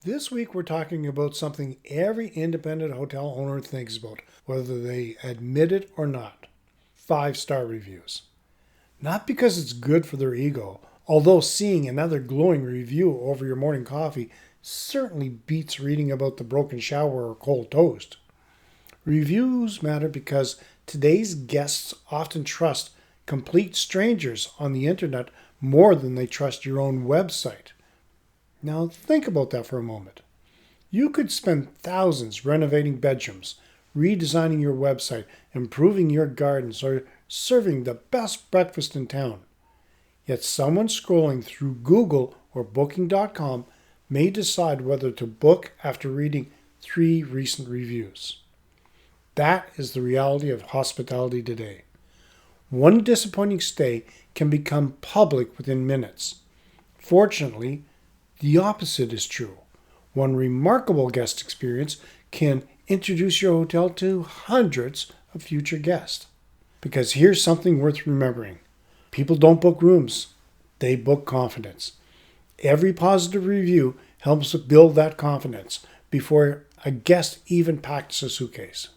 This week we're talking about something every independent hotel owner thinks about, whether they admit it or not. 5-star reviews. Not because it's good for their ego, although seeing another glowing review over your morning coffee certainly beats reading about the broken shower or cold toast. Reviews matter because today's guests often trust complete strangers on the internet more than they trust your own website. Now think about that for a moment. You could spend thousands renovating bedrooms, redesigning your website, improving your gardens, or serving the best breakfast in town. Yet someone scrolling through Google or Booking.com may decide whether to book after reading 3 recent reviews. That is the reality of hospitality today. One disappointing stay can become public within minutes. Fortunately, the opposite is true. One remarkable guest experience can introduce your hotel to hundreds of future guests. Because here's something worth remembering. People don't book rooms, they book confidence. Every positive review helps build that confidence before a guest even packs a suitcase.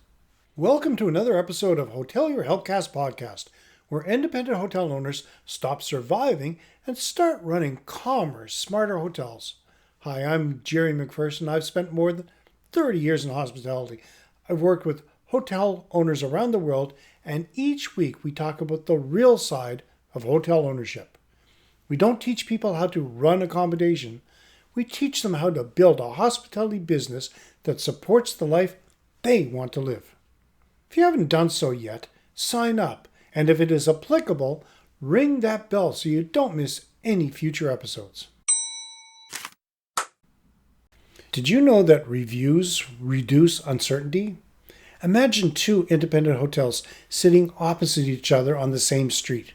Welcome to another episode of Hotelier Helpcast podcast, where independent hotel owners stop surviving and start running calmer, smarter hotels. Hi, I'm Gerry MacPherson. I've spent more than 30 years in hospitality. I've worked with hotel owners around the world, and each week we talk about the real side of hotel ownership. We don't teach people how to run accommodation. We teach them how to build a hospitality business that supports the life they want to live. If you haven't done so yet, sign up. And if it is applicable, ring that bell so you don't miss any future episodes. Did you know that reviews reduce uncertainty? Imagine 2 independent hotels sitting opposite each other on the same street.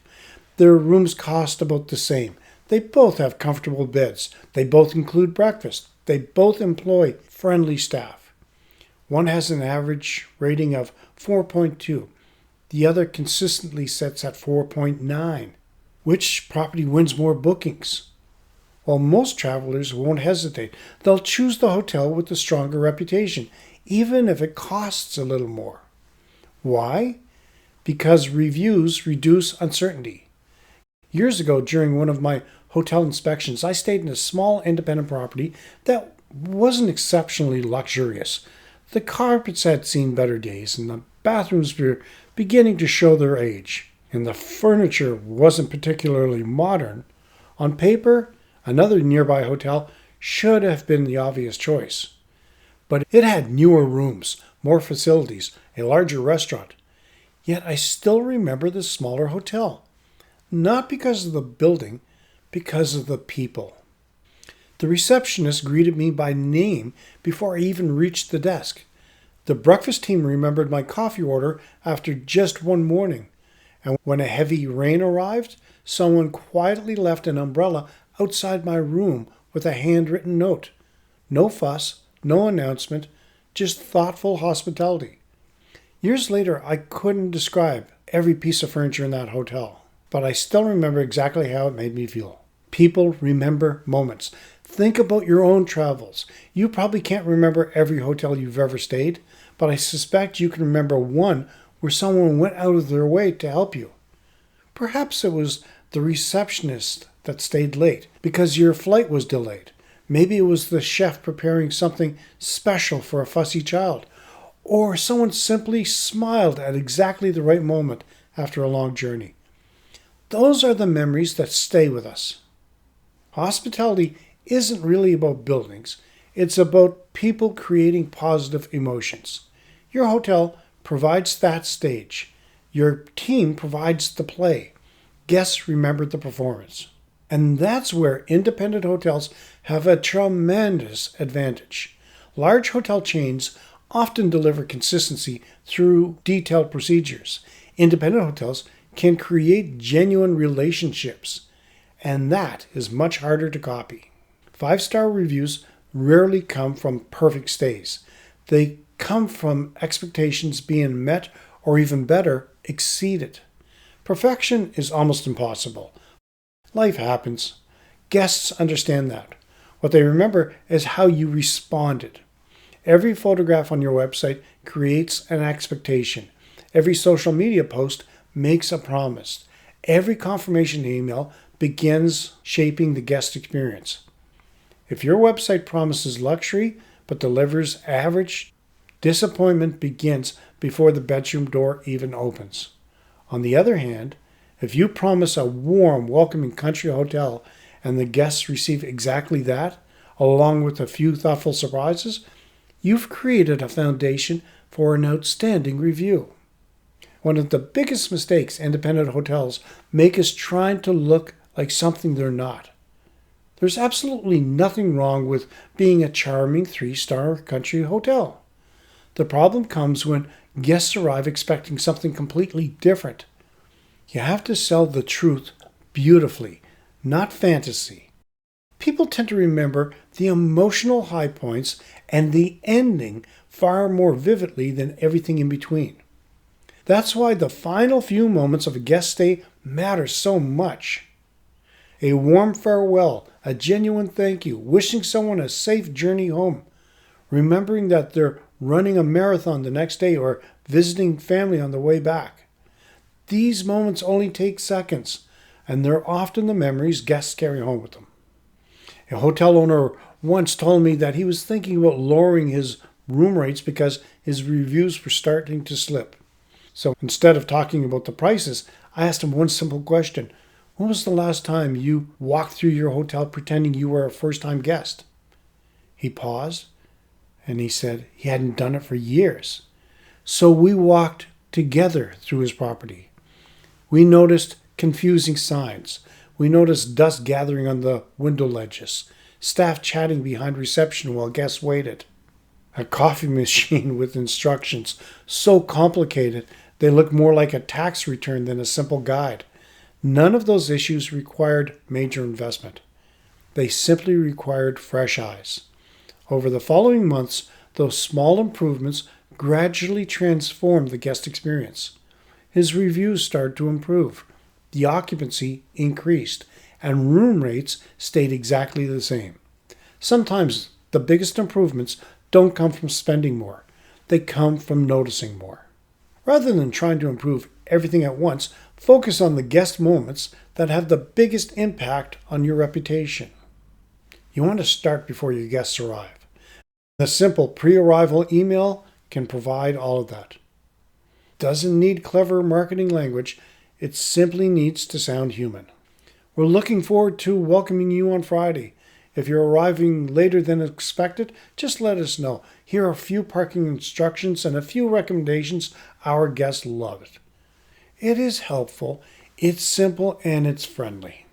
Their rooms cost about the same. They both have comfortable beds. They both include breakfast. They both employ friendly staff. One has an average rating of 4.2. The other consistently sits at 4.9. Which property wins more bookings? Well, most travelers won't hesitate. They'll choose the hotel with the stronger reputation, even if it costs a little more. Why? Because reviews reduce uncertainty. Years ago, during one of my hotel inspections, I stayed in a small independent property that wasn't exceptionally luxurious. The carpets had seen better days, and the bathrooms were beginning to show their age, and the furniture wasn't particularly modern. On paper, another nearby hotel should have been the obvious choice. But it had newer rooms, more facilities, a larger restaurant. Yet I still remember the smaller hotel. Not because of the building, because of the people. The receptionist greeted me by name before I even reached the desk. The breakfast team remembered my coffee order after just one morning. And when a heavy rain arrived, someone quietly left an umbrella outside my room with a handwritten note. No fuss, no announcement, just thoughtful hospitality. Years later, I couldn't describe every piece of furniture in that hotel, but I still remember exactly how it made me feel. People remember moments. Think about your own travels. You probably can't remember every hotel you've ever stayed, but I suspect you can remember one where someone went out of their way to help you. Perhaps it was the receptionist that stayed late because your flight was delayed. Maybe it was the chef preparing something special for a fussy child. Or someone simply smiled at exactly the right moment after a long journey. Those are the memories that stay with us. Hospitality isn't really about buildings. It's about people creating positive emotions. Your hotel provides that stage. Your team provides the play. Guests remember the performance. And that's where independent hotels have a tremendous advantage. Large hotel chains often deliver consistency through detailed procedures. Independent hotels can create genuine relationships, and that is much harder to copy. 5-star reviews rarely come from perfect stays. They come from expectations being met or even better, exceeded. Perfection is almost impossible. Life happens. Guests understand that. What they remember is how you responded. Every photograph on your website creates an expectation. Every social media post makes a promise. Every confirmation email begins shaping the guest experience. If your website promises luxury but delivers average, disappointment begins before the bedroom door even opens. On the other hand, if you promise a warm, welcoming country hotel and the guests receive exactly that, along with a few thoughtful surprises, you've created a foundation for an outstanding review. One of the biggest mistakes independent hotels make is trying to look like something they're not. There's absolutely nothing wrong with being a charming 3-star country hotel. The problem comes when guests arrive expecting something completely different. You have to sell the truth beautifully, not fantasy. People tend to remember the emotional high points and the ending far more vividly than everything in between. That's why the final few moments of a guest stay matter so much. A warm farewell, a genuine thank you, wishing someone a safe journey home, remembering that they're running a marathon the next day or visiting family on the way back. These moments only take seconds, and they're often the memories guests carry home with them. A hotel owner once told me that he was thinking about lowering his room rates because his reviews were starting to slip. So instead of talking about the prices, I asked him one simple question. When was the last time you walked through your hotel pretending you were a first-time guest? He paused, and he said he hadn't done it for years. So we walked together through his property. We noticed confusing signs. We noticed dust gathering on the window ledges, staff chatting behind reception while guests waited, a coffee machine with instructions so complicated they looked more like a tax return than a simple guide. None of those issues required major investment. They simply required fresh eyes. Over the following months, those small improvements gradually transformed the guest experience. His reviews started to improve. The occupancy increased, and room rates stayed exactly the same. Sometimes the biggest improvements don't come from spending more. They come from noticing more. Rather than trying to improve everything at once, focus on the guest moments that have the biggest impact on your reputation. You want to start before your guests arrive. The simple pre-arrival email can provide all of that. Doesn't need clever marketing language. It simply needs to sound human. We're looking forward to welcoming you on Friday. If you're arriving later than expected, just let us know. Here are a few parking instructions and a few recommendations. Our guests love it. It is helpful, it's simple, and it's friendly.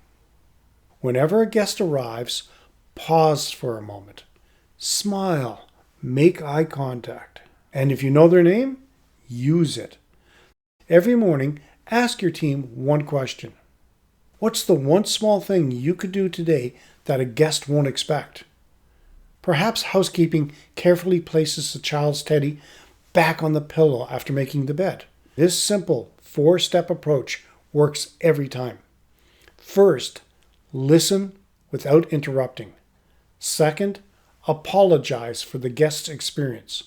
Whenever a guest arrives, pause for a moment. Smile. Make eye contact. And if you know their name, use it. Every morning, ask your team one question. What's the one small thing you could do today that a guest won't expect? Perhaps housekeeping carefully places the child's teddy back on the pillow after making the bed. This simple 4-step approach works every time. First, listen without interrupting. Second, apologize for the guest's experience.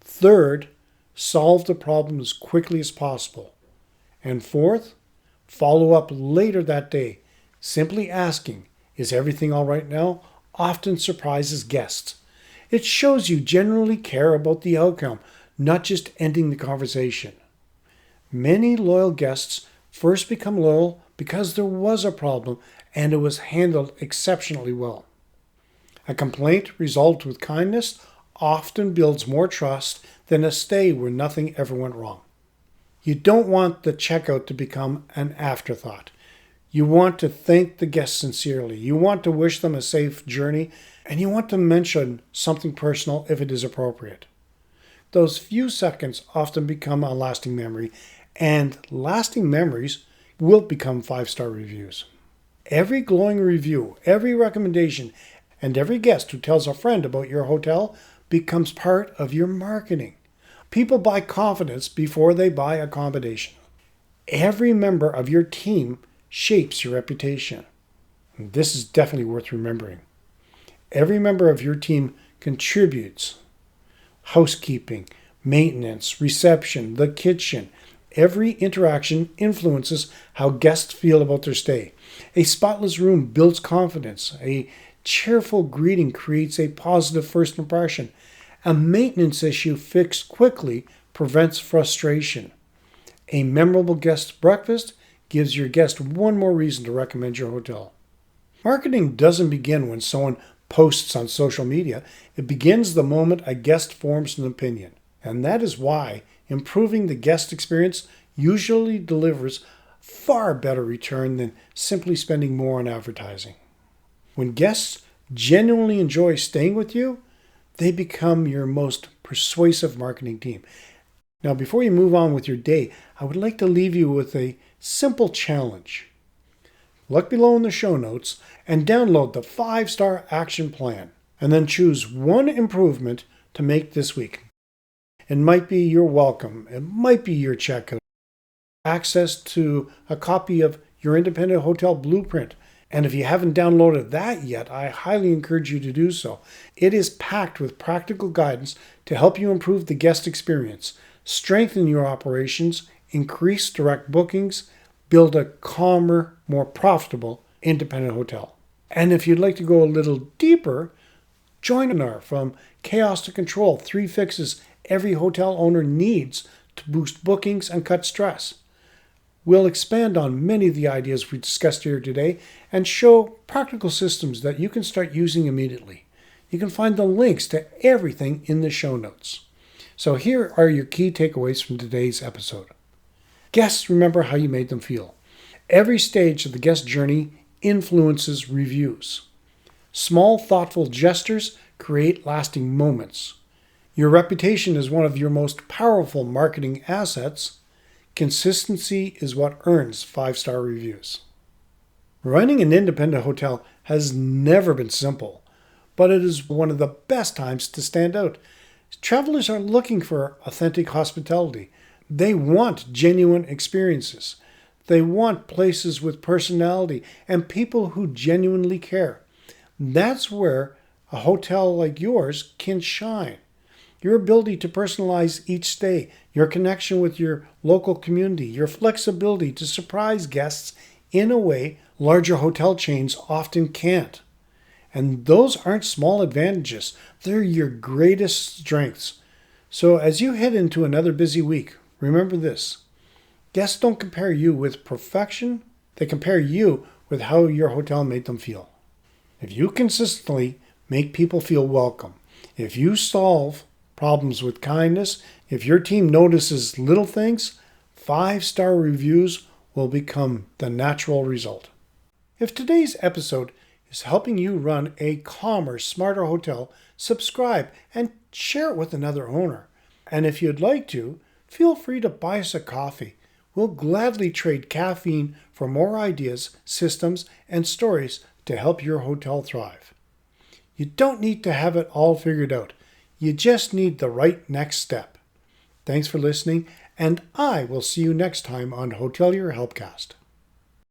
Third, solve the problem as quickly as possible. And fourth, follow up later that day. Simply asking, "Is everything all right now?" often surprises guests. It shows you genuinely care about the outcome, not just ending the conversation. Many loyal guests first become loyal because there was a problem and it was handled exceptionally well. A complaint resolved with kindness often builds more trust than a stay where nothing ever went wrong. You don't want the checkout to become an afterthought. You want to thank the guests sincerely. You want to wish them a safe journey, and you want to mention something personal if it is appropriate. Those few seconds often become a lasting memory, and lasting memories will become 5-star reviews. Every glowing review, every recommendation, and every guest who tells a friend about your hotel becomes part of your marketing. People buy confidence before they buy accommodation. Every member of your team shapes your reputation. This is definitely worth remembering. Every member of your team contributes. Housekeeping, maintenance, reception, the kitchen. Every interaction influences how guests feel about their stay. A spotless room builds confidence. A cheerful greeting creates a positive first impression. A maintenance issue fixed quickly prevents frustration. A memorable guest breakfast gives your guest one more reason to recommend your hotel. Marketing doesn't begin when someone posts on social media. It begins the moment a guest forms an opinion. And that is why improving the guest experience usually delivers far better return than simply spending more on advertising. When guests genuinely enjoy staying with you, they become your most persuasive marketing team. Now, before you move on with your day, I would like to leave you with a simple challenge. Look below in the show notes and download the 5-star action plan, and then choose one improvement to make this week. It might be your welcome, it might be your checkout, access to a copy of your independent hotel blueprint. And if you haven't downloaded that yet, I highly encourage you to do so. It is packed with practical guidance to help you improve the guest experience, strengthen your operations, increase direct bookings, build a calmer, more profitable independent hotel. And if you'd like to go a little deeper, join our From Chaos to Control, 3 fixes every hotel owner needs to boost bookings and cut stress. We'll expand on many of the ideas we discussed here today and show practical systems that you can start using immediately. You can find the links to everything in the show notes. So here are your key takeaways from today's episode. Guests remember how you made them feel. Every stage of the guest journey influences reviews. Small, thoughtful gestures create lasting moments. Your reputation is one of your most powerful marketing assets. Consistency is what earns 5-star reviews. Running an independent hotel has never been simple, but it is one of the best times to stand out. Travelers are looking for authentic hospitality. They want genuine experiences. They want places with personality and people who genuinely care. That's where a hotel like yours can shine. Your ability to personalize each stay, your connection with your local community, your flexibility to surprise guests in a way larger hotel chains often can't. And those aren't small advantages. They're your greatest strengths. So as you head into another busy week, remember this. Guests don't compare you with perfection. They compare you with how your hotel made them feel. If you consistently make people feel welcome, if you solve problems with kindness, if your team notices little things, 5-star reviews will become the natural result. If today's episode is helping you run a calmer, smarter hotel, subscribe and share it with another owner. And if you'd like to, feel free to buy us a coffee. We'll gladly trade caffeine for more ideas, systems, and stories to help your hotel thrive. You don't need to have it all figured out. You just need the right next step. Thanks for listening, and I will see you next time on Hotelier Helpcast.